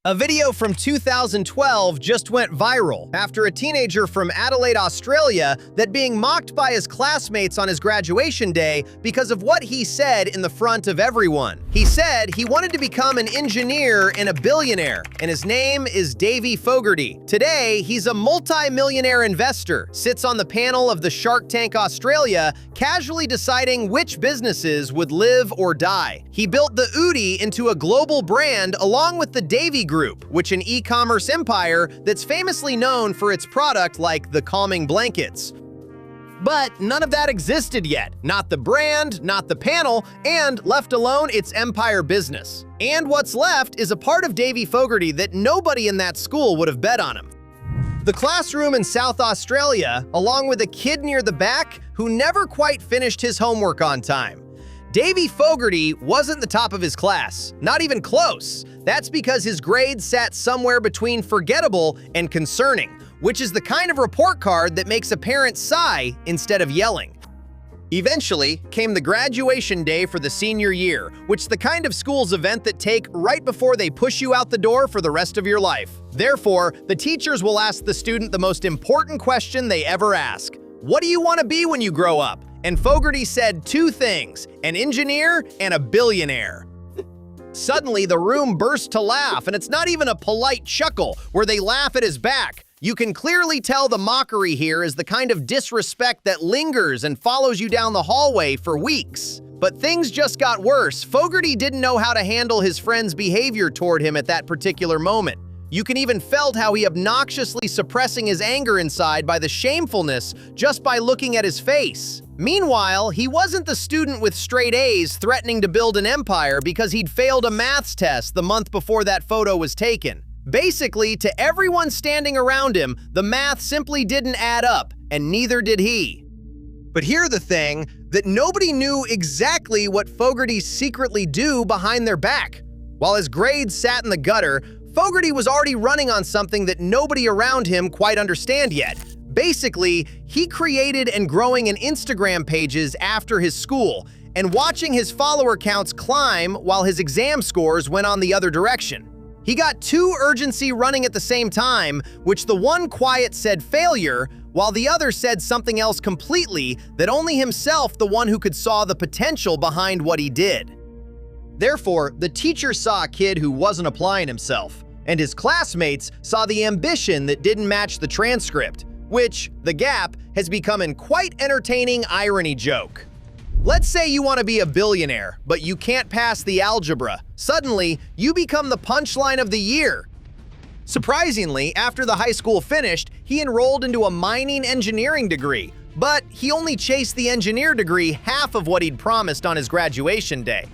A video from 2012 just went viral after a teenager from Adelaide, Australia, that being mocked by his classmates on his graduation day because of what he said in the front of everyone. He said he wanted to become an engineer and a billionaire, and his name is Davi Fogarty. Today, he's a multi-millionaire investor, sits on the panel of the Shark Tank Australia, casually deciding which businesses would live or die. He built the Oodie into a global brand along with the Davi Group, which an e-commerce empire that's famously known for its product like the calming blankets. But none of that existed yet. Not the brand, not the panel, and left alone its empire business. And what's left is a part of Davi Fogarty that nobody in that school would have bet on him. The classroom in South Australia, along with a kid near the back who never quite finished his homework on time. Davi Fogarty wasn't the top of his class, not even close. That's because his grades sat somewhere between forgettable and concerning, which is the kind of report card that makes a parent sigh instead of yelling. Eventually came the graduation day for the senior year, which is the kind of school's event that take right before they push you out the door for the rest of your life. Therefore, the teachers will ask the student the most important question they ever ask. What do you want to be when you grow up? And Fogarty said two things, an engineer and a billionaire. Suddenly, the room burst to laugh, and it's not even a polite chuckle where they laugh at his back. You can clearly tell the mockery here is the kind of disrespect that lingers and follows you down the hallway for weeks. But things just got worse. Fogarty didn't know how to handle his friend's behavior toward him at that particular moment. You can even felt how he obnoxiously suppressing his anger inside by the shamefulness just by looking at his face. Meanwhile, he wasn't the student with straight A's threatening to build an empire because he'd failed a maths test the month before that photo was taken. Basically, to everyone standing around him, the math simply didn't add up, and neither did he. But here's the thing, that nobody knew exactly what Fogarty secretly do behind their back. While his grades sat in the gutter, Fogarty was already running on something that nobody around him quite understand yet. Basically, he created and growing an Instagram pages after his school and watching his follower counts climb while his exam scores went on the other direction. He got two urgency running at the same time, which the one quiet said failure, while the other said something else completely that only himself the one who could saw the potential behind what he did. Therefore, the teacher saw a kid who wasn't applying himself, and his classmates saw the ambition that didn't match the transcript, which, the gap, has become an quite entertaining irony joke. Let's say you want to be a billionaire, but you can't pass the algebra. Suddenly, you become the punchline of the year. Surprisingly, after the high school finished, he enrolled into a mining engineering degree, but he only chased the engineer degree half of what he'd promised on his graduation day.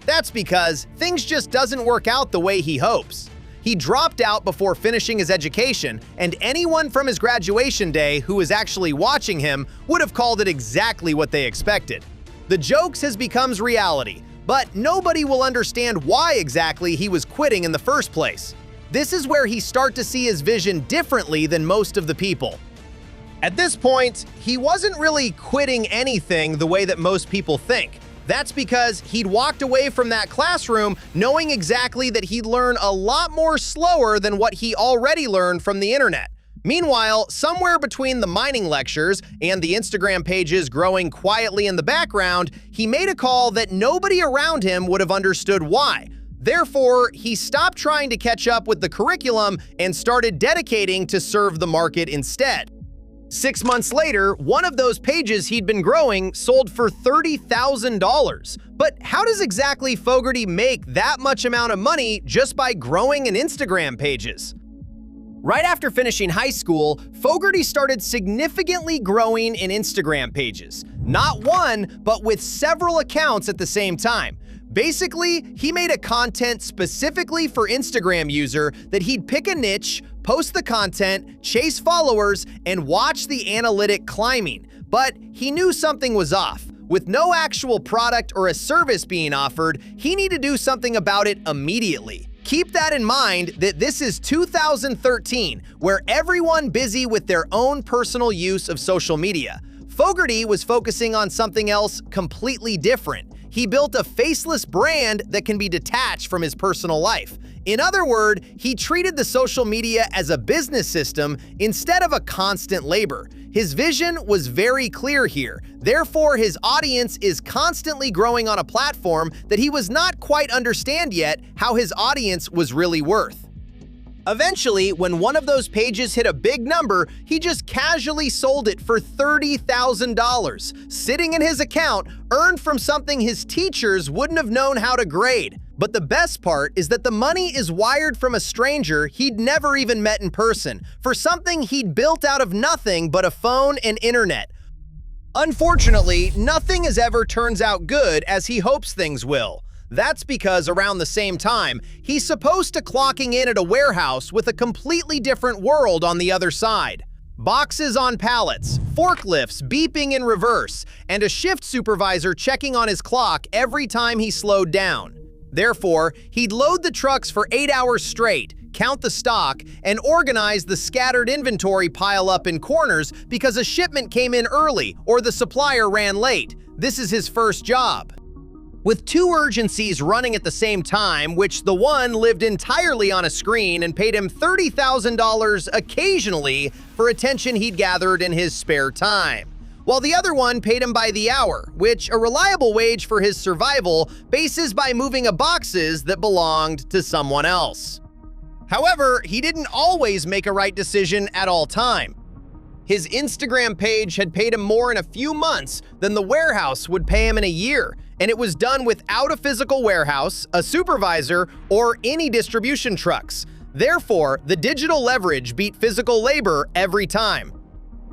That's because things just doesn't work out the way he hopes. He dropped out before finishing his education, and anyone from his graduation day who was actually watching him would have called it exactly what they expected. The jokes has become reality, but nobody will understand why exactly he was quitting in the first place. This is where he starts to see his vision differently than most of the people. At this point, he wasn't really quitting anything the way that most people think. That's because he'd walked away from that classroom knowing exactly that he'd learn a lot more slower than what he already learned from the internet. Meanwhile, somewhere between the mining lectures and the Instagram pages growing quietly in the background, he made a call that nobody around him would have understood why. Therefore, he stopped trying to catch up with the curriculum and started dedicating to serve the market instead. 6 months later, one of those pages he'd been growing sold for $30,000. But how does exactly Fogarty make that much amount of money just by growing an Instagram pages? Right after finishing high school, Fogarty started significantly growing in Instagram pages. Not one, but with several accounts at the same time. Basically, he made a content specifically for Instagram user that he'd pick a niche, post the content, chase followers, and watch the analytic climbing. But he knew something was off. With no actual product or a service being offered, he needed to do something about it immediately. Keep that in mind that this is 2013, where everyone busy with their own personal use of social media. Fogarty was focusing on something else completely different. He built a faceless brand that can be detached from his personal life. In other words, he treated the social media as a business system instead of a constant labor. His vision was very clear here. Therefore, his audience is constantly growing on a platform that he was not quite understand yet how his audience was really worth. Eventually, when one of those pages hit a big number, he just casually sold it for $30,000, sitting in his account, earned from something his teachers wouldn't have known how to grade. But the best part is that the money is wired from a stranger he'd never even met in person, for something he'd built out of nothing but a phone and internet. Unfortunately, nothing as ever turns out good as he hopes things will. That's because around the same time, he's supposed to clocking in at a warehouse with a completely different world on the other side. Boxes on pallets, forklifts beeping in reverse, and a shift supervisor checking on his clock every time he slowed down. Therefore, he'd load the trucks for 8 hours straight, count the stock, and organize the scattered inventory pile up in corners because a shipment came in early or the supplier ran late. This is his first job. With two urgencies running at the same time, which the one lived entirely on a screen and paid him $30,000 occasionally for attention he'd gathered in his spare time, while the other one paid him by the hour, which a reliable wage for his survival bases by moving a boxes that belonged to someone else. However, he didn't always make a right decision at all time. His Instagram page had paid him more in a few months than the warehouse would pay him in a year, and it was done without a physical warehouse, a supervisor, or any distribution trucks. Therefore, the digital leverage beat physical labor every time.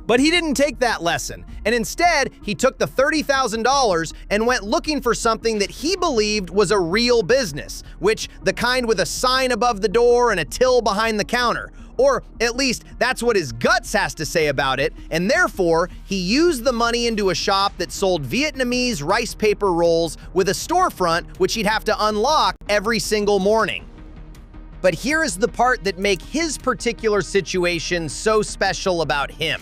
But he didn't take that lesson, and instead, he took the $30,000 and went looking for something that he believed was a real business, which the kind with a sign above the door and a till behind the counter. Or at least that's what his guts has to say about it, and therefore, he used the money into a shop that sold Vietnamese rice paper rolls with a storefront which he'd have to unlock every single morning. But here is the part that makes his particular situation so special about him.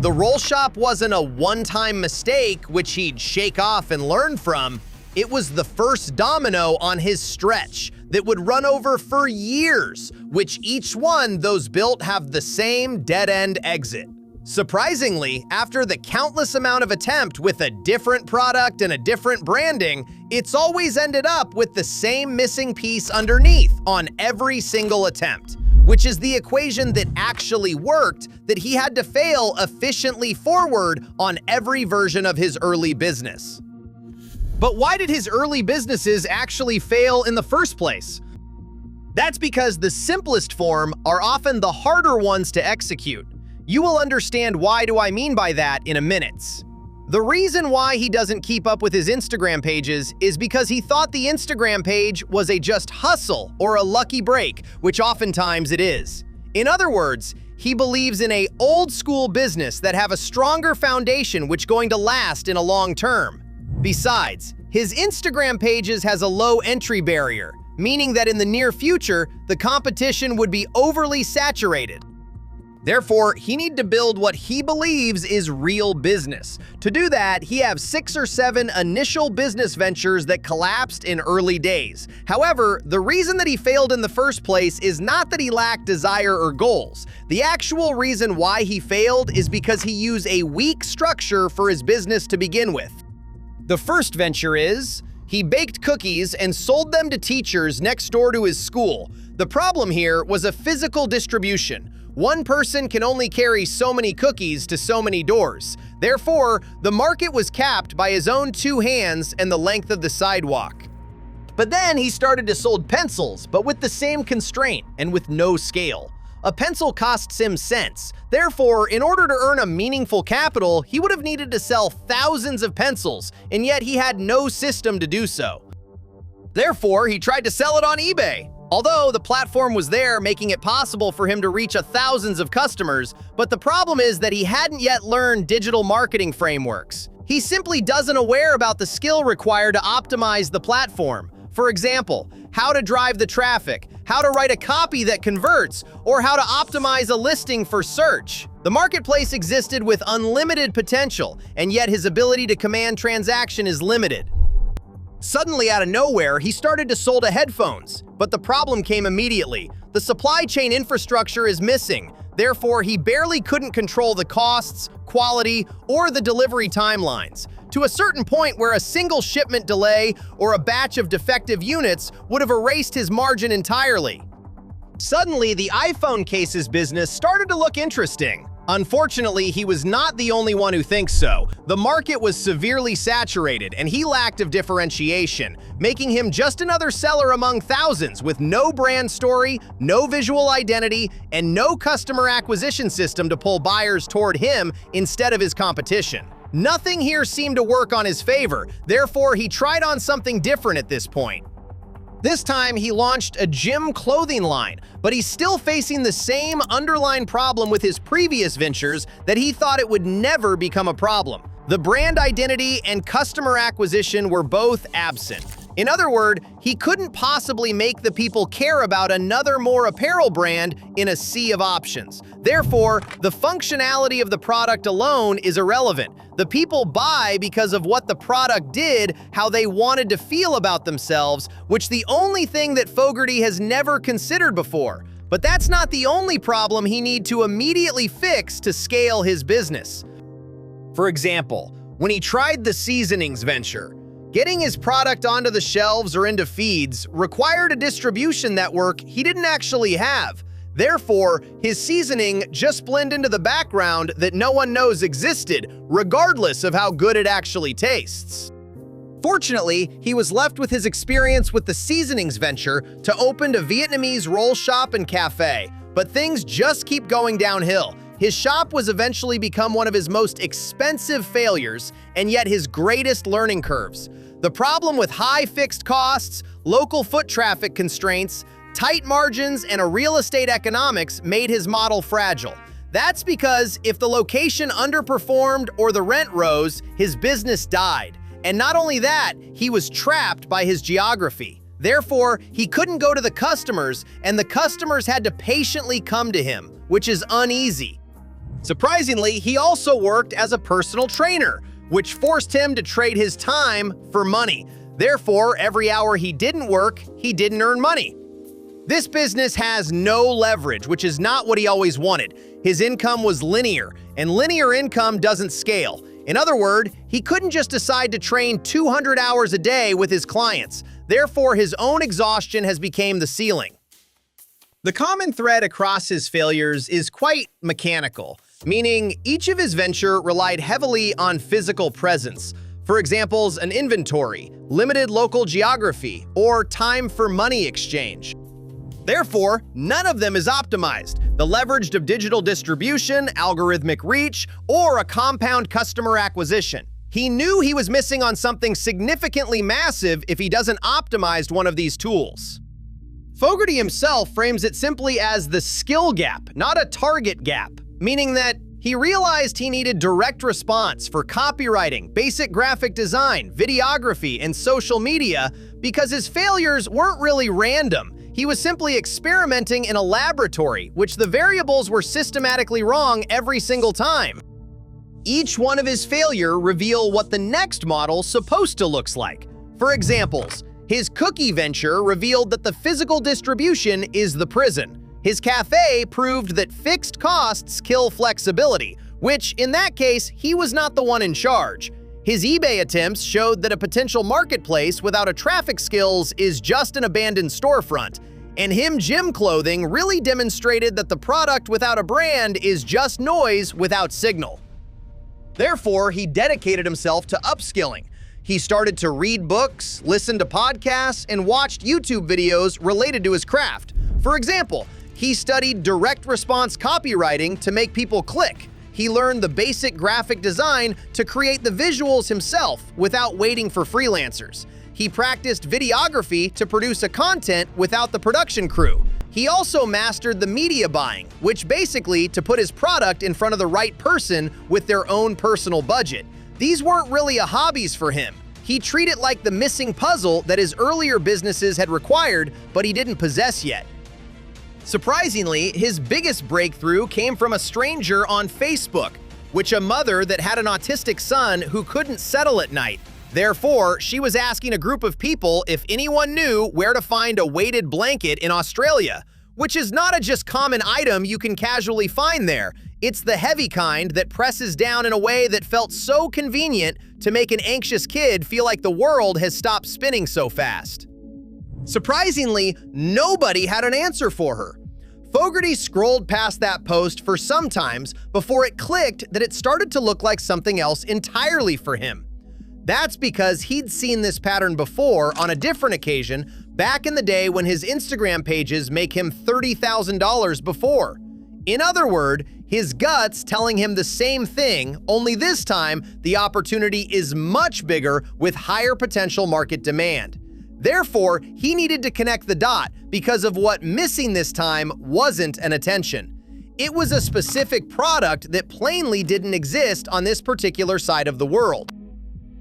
The roll shop wasn't a one-time mistake which he'd shake off and learn from. It was the first domino on his stretch that would run over for years, which each one those built have the same dead-end exit. Surprisingly, after the countless amount of attempt with a different product and a different branding, it's always ended up with the same missing piece underneath on every single attempt, which is the equation that actually worked that he had to fail efficiently forward on every version of his early business. But why did his early businesses actually fail in the first place? That's because the simplest form are often the harder ones to execute. You will understand why do I mean by that in a minute. The reason why he doesn't keep up with his Instagram pages is because he thought the Instagram page was a just hustle or a lucky break, which oftentimes it is. In other words, he believes in a old school business that have a stronger foundation which going to last in a long term. Besides, his Instagram pages has a low entry barrier, meaning that in the near future, the competition would be overly saturated. Therefore, he needs to build what he believes is real business. To do that, he has 6 or 7 initial business ventures that collapsed in early days. However, the reason that he failed in the first place is not that he lacked desire or goals. The actual reason why he failed is because he used a weak structure for his business to begin with. The first venture is, he baked cookies and sold them to teachers next door to his school. The problem here was a physical distribution. One person can only carry so many cookies to so many doors. Therefore, the market was capped by his own 2 hands and the length of the sidewalk. But then he started to sold pencils, but with the same constraint and with no scale. A pencil costs him cents. Therefore, in order to earn a meaningful capital, he would have needed to sell thousands of pencils, and yet he had no system to do so. Therefore, he tried to sell it on eBay. Although the platform was there, making it possible for him to reach thousands of customers, but the problem is that he hadn't yet learned digital marketing frameworks. He simply doesn't aware about the skill required to optimize the platform. For example, how to drive the traffic, how to write a copy that converts, or how to optimize a listing for search. The marketplace existed with unlimited potential, and yet his ability to command transaction is limited. Suddenly, out of nowhere, he started to sell headphones. But the problem came immediately. The supply chain infrastructure is missing. Therefore, he barely couldn't control the costs, quality, or the delivery timelines, to a certain point where a single shipment delay or a batch of defective units would have erased his margin entirely. Suddenly, the iPhone cases business started to look interesting. Unfortunately, he was not the only one who thinks so. The market was severely saturated, and he lacked of differentiation, making him just another seller among thousands with no brand story, no visual identity, and no customer acquisition system to pull buyers toward him instead of his competition. Nothing here seemed to work on his favor, therefore he tried on something different at this point. This time, he launched a gym clothing line, but he's still facing the same underlying problem with his previous ventures that he thought it would never become a problem. The brand identity and customer acquisition were both absent. In other words, he couldn't possibly make the people care about another more apparel brand in a sea of options. Therefore, the functionality of the product alone is irrelevant. The people buy because of what the product did, how they wanted to feel about themselves, which the only thing that Fogarty has never considered before. But that's not the only problem he needs to immediately fix to scale his business. For example, when he tried the seasonings venture, getting his product onto the shelves or into feeds required a distribution network he didn't actually have. Therefore, his seasoning just blended into the background that no one knows existed, regardless of how good it actually tastes. Fortunately, he was left with his experience with the seasonings venture to open a Vietnamese roll shop and cafe, but things just keep going downhill. His shop was eventually become one of his most expensive failures, and yet his greatest learning curves. The problem with high fixed costs, local foot traffic constraints, tight margins, and a real estate economics made his model fragile. That's because if the location underperformed or the rent rose, his business died. And not only that, he was trapped by his geography. Therefore, he couldn't go to the customers, and the customers had to patiently come to him, which is uneasy. Surprisingly, he also worked as a personal trainer, which forced him to trade his time for money. Therefore, every hour he didn't work, he didn't earn money. This business has no leverage, which is not what he always wanted. His income was linear, and linear income doesn't scale. In other words, he couldn't just decide to train 200 hours a day with his clients. Therefore, his own exhaustion has become the ceiling. The common thread across his failures is quite mechanical, meaning each of his ventures relied heavily on physical presence. For examples, an inventory, limited local geography, or time for money exchange. Therefore, none of them is optimized. The leverage of digital distribution, algorithmic reach, or a compound customer acquisition. He knew he was missing on something significantly massive if he doesn't optimize one of these tools. Fogarty himself frames it simply as the skill gap, not a target gap, meaning that he realized he needed direct response for copywriting, basic graphic design, videography, and social media because his failures weren't really random. He was simply experimenting in a laboratory, which the variables were systematically wrong every single time. Each one of his failures reveal what the next model's supposed to look like. For examples, his cookie venture revealed that the physical distribution is the prison. His cafe proved that fixed costs kill flexibility, which in that case, he was not the one in charge. His eBay attempts showed that a potential marketplace without a traffic skills is just an abandoned storefront. And him gym clothing really demonstrated that the product without a brand is just noise without signal. Therefore, he dedicated himself to upskilling. He started to read books, listen to podcasts, and watched YouTube videos related to his craft. For example, he studied direct response copywriting to make people click. He learned the basic graphic design to create the visuals himself without waiting for freelancers. He practiced videography to produce a content without the production crew. He also mastered the media buying, which basically to put his product in front of the right person with their own personal budget. These weren't really a hobbies for him. He treated it like the missing puzzle that his earlier businesses had required, but he didn't possess yet. Surprisingly, his biggest breakthrough came from a stranger on Facebook, which a mother that had an autistic son who couldn't settle at night. Therefore, she was asking a group of people if anyone knew where to find a weighted blanket in Australia, which is not a just common item you can casually find there. It's the heavy kind that presses down in a way that felt so convenient to make an anxious kid feel like the world has stopped spinning so fast. Surprisingly, nobody had an answer for her. Fogarty scrolled past that post for some times before it clicked that it started to look like something else entirely for him. That's because he'd seen this pattern before on a different occasion back in the day when his Instagram pages make him $30,000 before. In other words, his gut's telling him the same thing, only this time the opportunity is much bigger with higher potential market demand. Therefore, he needed to connect the dot because of what missing this time wasn't an attention. It was a specific product that plainly didn't exist on this particular side of the world.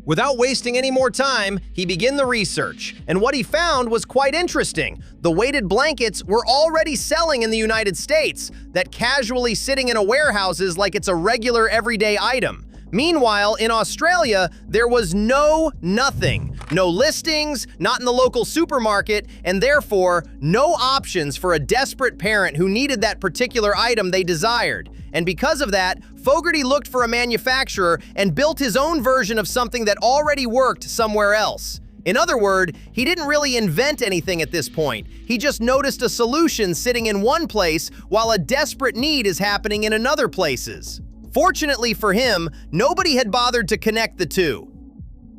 Without wasting any more time, he began the research, and what he found was quite interesting. The weighted blankets were already selling in the United States, that casually sitting in a warehouses like it's a regular everyday item. Meanwhile, in Australia, there was nothing. No listings, not in the local supermarket, and therefore, no options for a desperate parent who needed that particular item they desired. And because of that, Fogarty looked for a manufacturer and built his own version of something that already worked somewhere else. In other words, he didn't really invent anything at this point. He just noticed a solution sitting in one place while a desperate need is happening in another places. Fortunately for him, nobody had bothered to connect the two.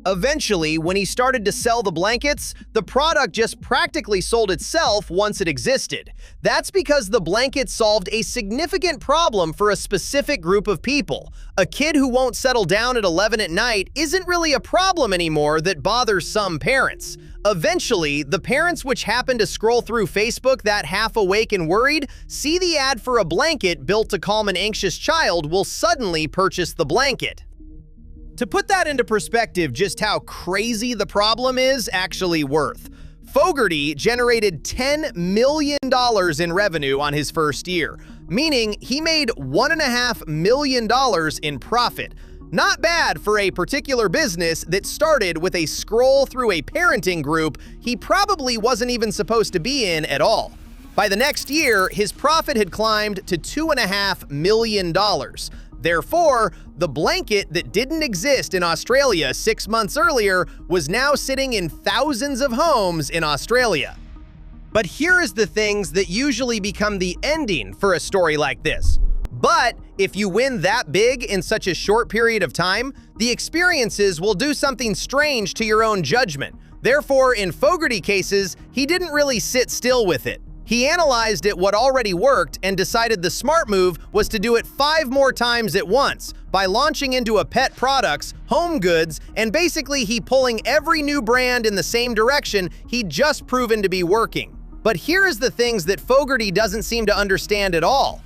Eventually, when he started to sell the blankets, the product just practically sold itself once it existed. That's because the blanket solved a significant problem for a specific group of people. A kid who won't settle down at 11 at night isn't really a problem anymore that bothers some parents. Eventually, the parents which happen to scroll through Facebook that half awake and worried see the ad for a blanket built to calm an anxious child will suddenly purchase the blanket. To put that into perspective just how crazy the problem is actually worth, Fogarty generated $10 million in revenue on his first year, meaning he made $1.5 million in profit. Not bad for a particular business that started with a scroll through a parenting group he probably wasn't even supposed to be in at all. By the next year, his profit had climbed to $2.5 million. Therefore, the blanket that didn't exist in Australia 6 months earlier was now sitting in thousands of homes in Australia. But here is the things that usually become the ending for a story like this. But if you win that big in such a short period of time, the experiences will do something strange to your own judgment. Therefore, in Fogarty cases, he didn't really sit still with it. He analyzed what already worked and decided the smart move was to do it 5 more times at once by launching into a pet products, home goods, and basically he pulling every new brand in the same direction he'd just proven to be working. But here is the things that Fogarty doesn't seem to understand at all.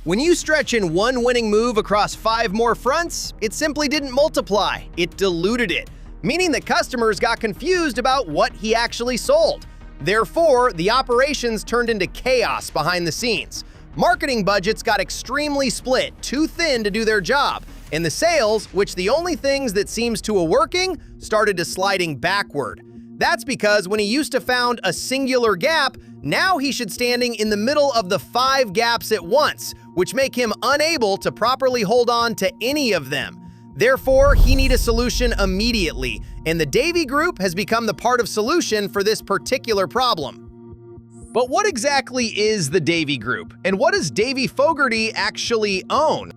When you stretch in one winning move across 5 more fronts, it simply didn't multiply, it diluted it, meaning that customers got confused about what he actually sold. Therefore, the operations turned into chaos behind the scenes. Marketing budgets got extremely split, too thin to do their job, and the sales, which the only things that seems to a working, started to sliding backward. That's because when he used to found a singular gap, now he should standing in the middle of the 5 gaps at once, which make him unable to properly hold on to any of them. Therefore, he needs a solution immediately, and the Davi Group has become the part of solution for this particular problem. But what exactly is the Davi Group, and what does Davie Fogarty actually own?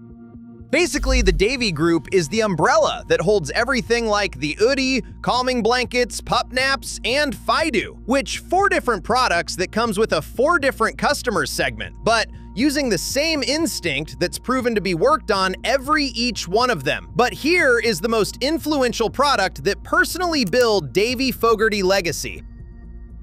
Basically, the Davi Group is the umbrella that holds everything like the Oodie, calming blankets, Pup Naps, and Fido, which 4 different products that comes with a 4 different customer segment, but using the same instinct that's proven to be worked on each one of them. But here is the most influential product that personally built Davie Fogarty legacy.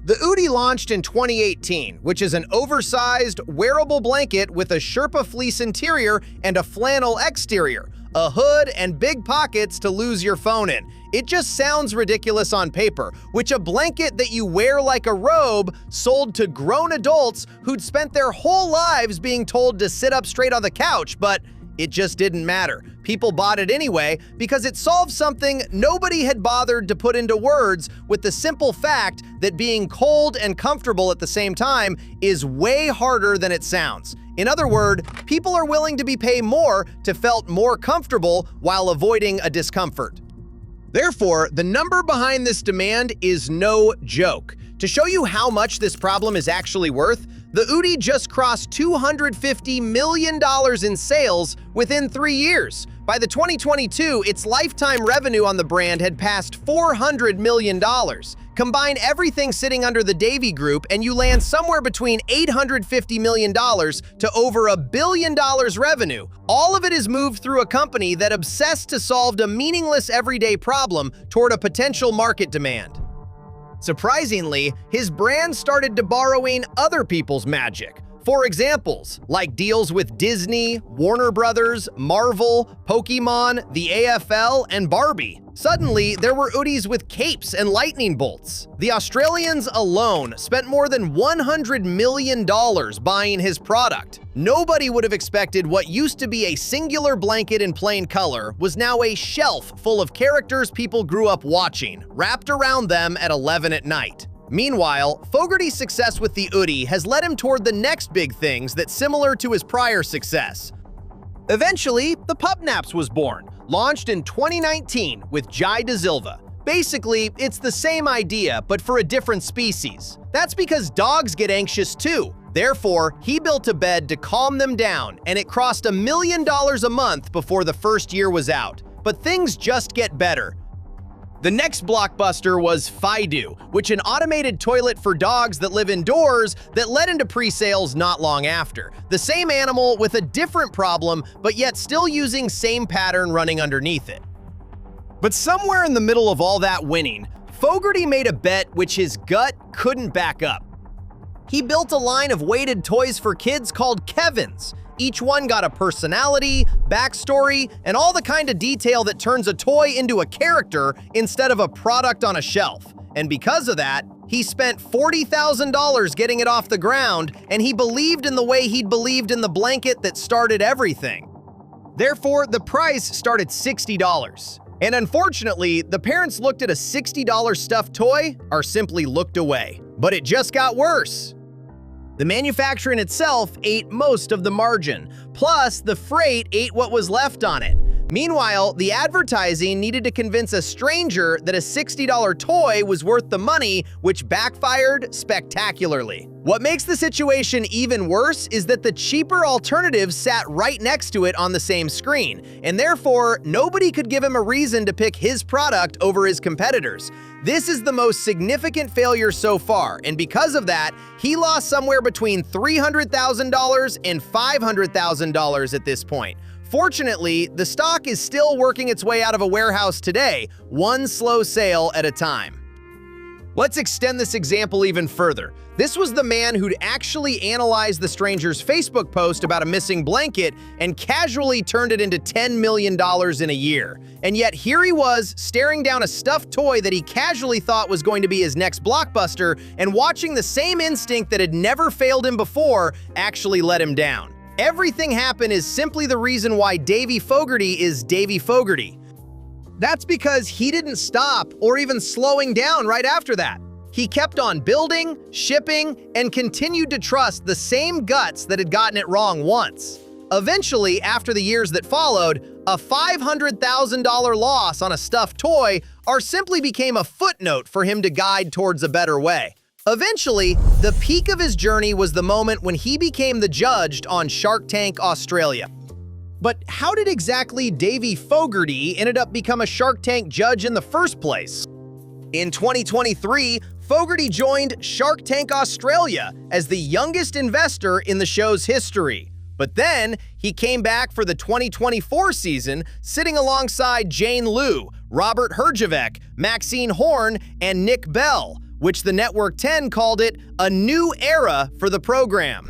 The Oodie launched in 2018, which is an oversized, wearable blanket with a Sherpa fleece interior and a flannel exterior, a hood, and big pockets to lose your phone in. It just sounds ridiculous on paper, which a blanket that you wear like a robe sold to grown adults who'd spent their whole lives being told to sit up straight on the couch, but It just didn't matter. People bought it anyway because it solved something nobody had bothered to put into words, with the simple fact that being cold and comfortable at the same time is way harder than it sounds. In other words, people are willing to be paid more to felt more comfortable while avoiding a discomfort. Therefore, the number behind this demand is no joke. To show you how much this problem is actually worth, the Oodie just crossed $250 million in sales within 3 years. By the 2022, its lifetime revenue on the brand had passed $400 million. Combine everything sitting under the Davi Group and you land somewhere between $850 million to over $1 billion revenue. All of it is moved through a company that obsessed to solve a meaningless everyday problem toward a potential market demand. Surprisingly, his brand started to borrowing other people's magic. For examples, like deals with Disney, Warner Brothers, Marvel, Pokemon, the AFL, and Barbie. Suddenly, there were Oodies with capes and lightning bolts. The Australians alone spent more than $100 million buying his product. Nobody would have expected what used to be a singular blanket in plain color was now a shelf full of characters people grew up watching, wrapped around them at 11 at night. Meanwhile, Fogarty's success with the Oodie has led him toward the next big things that's similar to his prior success. Eventually, the Pup Naps was born, launched in 2019 with Jai De Silva. Basically, it's the same idea, but for a different species. That's because dogs get anxious too. Therefore, he built a bed to calm them down, and it cost $1 million a month before the first year was out. But things just get better. The next blockbuster was Fido, which an automated toilet for dogs that live indoors that led into pre-sales not long after. The same animal with a different problem, but yet still using same pattern running underneath it. But somewhere in the middle of all that winning, Fogarty made a bet which his gut couldn't back up. He built a line of weighted toys for kids called Kevin's. Each one got a personality, backstory, and all the kind of detail that turns a toy into a character instead of a product on a shelf. And because of that, he spent $40,000 getting it off the ground, and he believed in the way he'd believed in the blanket that started everything. Therefore, the price started $60. And unfortunately, the parents looked at a $60 stuffed toy or simply looked away. But it just got worse. The manufacturing itself ate most of the margin, plus the freight ate what was left on it. Meanwhile, the advertising needed to convince a stranger that a $60 toy was worth the money, which backfired spectacularly. What makes the situation even worse is that the cheaper alternatives sat right next to it on the same screen, and therefore, nobody could give him a reason to pick his product over his competitors. This is the most significant failure so far, and because of that, he lost somewhere between $300,000 and $500,000 at this point. Fortunately, the stock is still working its way out of a warehouse today, one slow sale at a time. Let's extend this example even further. This was the man who'd actually analyzed the stranger's Facebook post about a missing blanket and casually turned it into $10 million in a year. And yet here he was, staring down a stuffed toy that he casually thought was going to be his next blockbuster, and watching the same instinct that had never failed him before actually let him down. Everything happened is simply the reason why Davi Fogarty is Davi Fogarty. That's because he didn't stop or even slowing down right after that. He kept on building, shipping, and continued to trust the same guts that had gotten it wrong once. Eventually, after the years that followed, a $500,000 loss on a stuffed toy simply became a footnote for him to guide towards a better way. Eventually, the peak of his journey was the moment when he became the judge on Shark Tank Australia. But how did exactly Davi Fogarty ended up become a Shark Tank judge in the first place? In 2023, Fogarty joined Shark Tank Australia as the youngest investor in the show's history. But then, he came back for the 2024 season, sitting alongside Jane Liu, Robert Herjavec, Maxine Horn, and Nick Bell, which the Network 10 called it a new era for the program.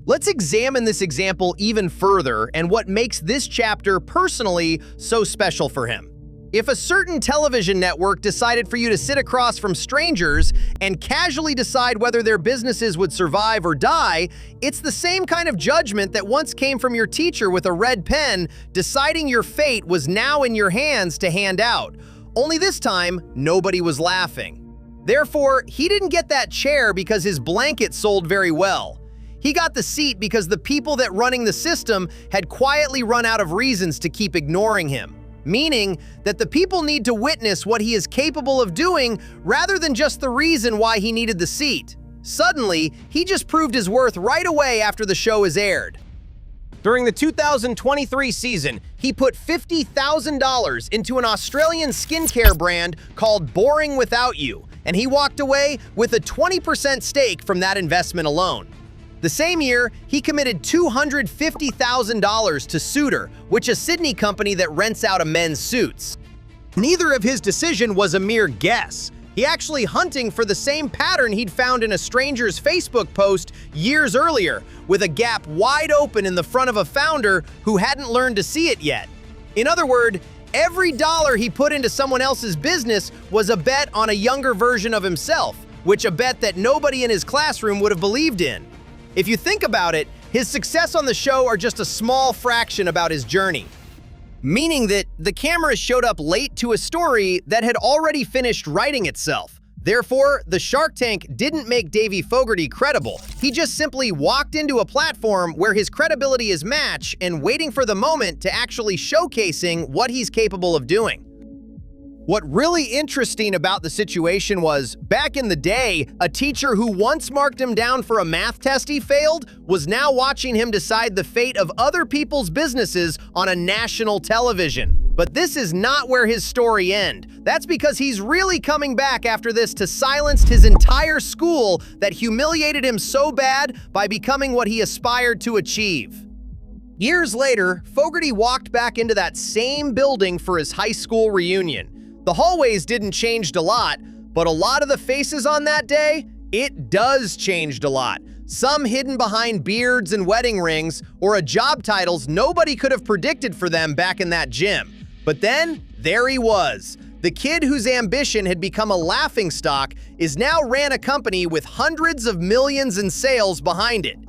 Let's examine this example even further and what makes this chapter personally so special for him. If a certain television network decided for you to sit across from strangers and casually decide whether their businesses would survive or die, it's the same kind of judgment that once came from your teacher with a red pen, deciding your fate was now in your hands to hand out. Only this time, nobody was laughing. Therefore, he didn't get that chair because his blanket sold very well. He got the seat because the people that running the system had quietly run out of reasons to keep ignoring him. Meaning that the people need to witness what he is capable of doing rather than just the reason why he needed the seat. Suddenly, he just proved his worth right away after the show is aired. During the 2023 season, he put $50,000 into an Australian skincare brand called Boring Without You, and he walked away with a 20% stake from that investment alone. The same year, he committed $250,000 to Suitor, which is a Sydney company that rents out men's suits. Neither of his decision was a mere guess. He actually hunting for the same pattern he'd found in a stranger's Facebook post years earlier, with a gap wide open in the front of a founder who hadn't learned to see it yet. In other words, every dollar he put into someone else's business was a bet on a younger version of himself, which a bet that nobody in his classroom would have believed in. If you think about it, his success on the show are just a small fraction about his journey. Meaning that the camera showed up late to a story that had already finished writing itself. Therefore, the Shark Tank didn't make Davi Fogarty credible. He just simply walked into a platform where his credibility is matched and waiting for the moment to actually showcasing what he's capable of doing. What really interesting about the situation was, back in the day, a teacher who once marked him down for a math test he failed was now watching him decide the fate of other people's businesses on a national television. But this is not where his story ends. That's because he's really coming back after this to silence his entire school that humiliated him so bad by becoming what he aspired to achieve. Years later, Fogarty walked back into that same building for his high school reunion. The hallways didn't change a lot, but a lot of the faces on that day, it does changed a lot. Some hidden behind beards and wedding rings, or a job titles nobody could have predicted for them back in that gym. But then, there he was. The kid whose ambition had become a laughingstock is now ran a company with hundreds of millions in sales behind it.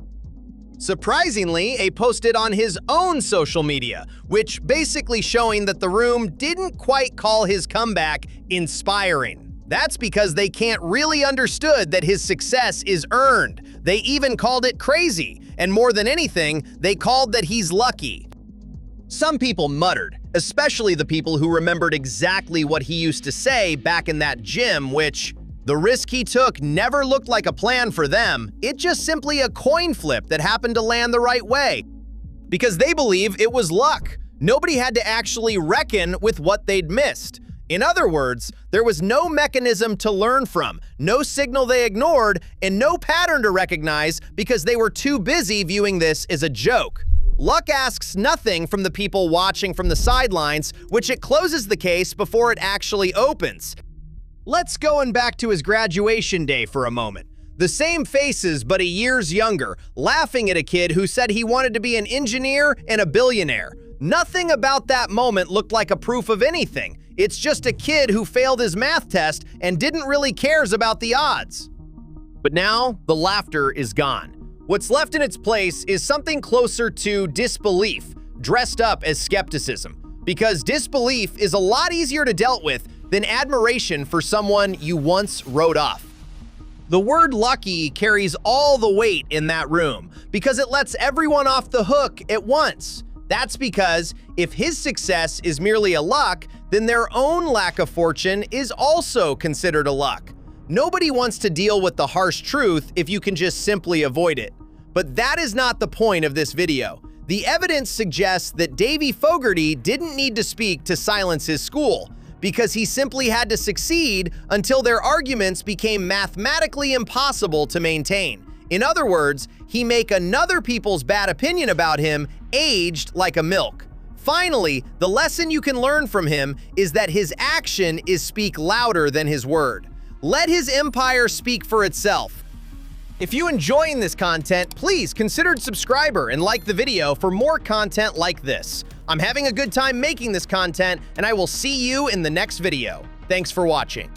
Surprisingly, he posted on his own social media, which basically showing that the room didn't quite call his comeback inspiring. That's because they can't really understood that his success is earned. They even called it crazy, and more than anything, they called that he's lucky. Some people muttered, especially the people who remembered exactly what he used to say back in that gym, which the risk he took never looked like a plan for them. It just simply a coin flip that happened to land the right way. Because they believe it was luck. Nobody had to actually reckon with what they'd missed. In other words, there was no mechanism to learn from, no signal they ignored, and no pattern to recognize because they were too busy viewing this as a joke. Luck asks nothing from the people watching from the sidelines, which it closes the case before it actually opens. Let's go back to his graduation day for a moment. The same faces, but a years younger, laughing at a kid who said he wanted to be an engineer and a billionaire. Nothing about that moment looked like a proof of anything. It's just a kid who failed his math test and didn't really cares about the odds. But now, the laughter is gone. What's left in its place is something closer to disbelief, dressed up as skepticism. Because disbelief is a lot easier to deal with than admiration for someone you once wrote off. The word lucky carries all the weight in that room because it lets everyone off the hook at once. That's because if his success is merely a luck, then their own lack of fortune is also considered a luck. Nobody wants to deal with the harsh truth if you can just simply avoid it. But that is not the point of this video. The evidence suggests that Davi Fogarty didn't need to speak to silence his school, because he simply had to succeed until their arguments became mathematically impossible to maintain. In other words, he make another people's bad opinion about him aged like a milk. Finally, the lesson you can learn from him is that his action is speak louder than his word. Let his empire speak for itself. If you enjoying this content, please consider subscriber and like the video for more content like this. I'm having a good time making this content, and I will see you in the next video. Thanks for watching.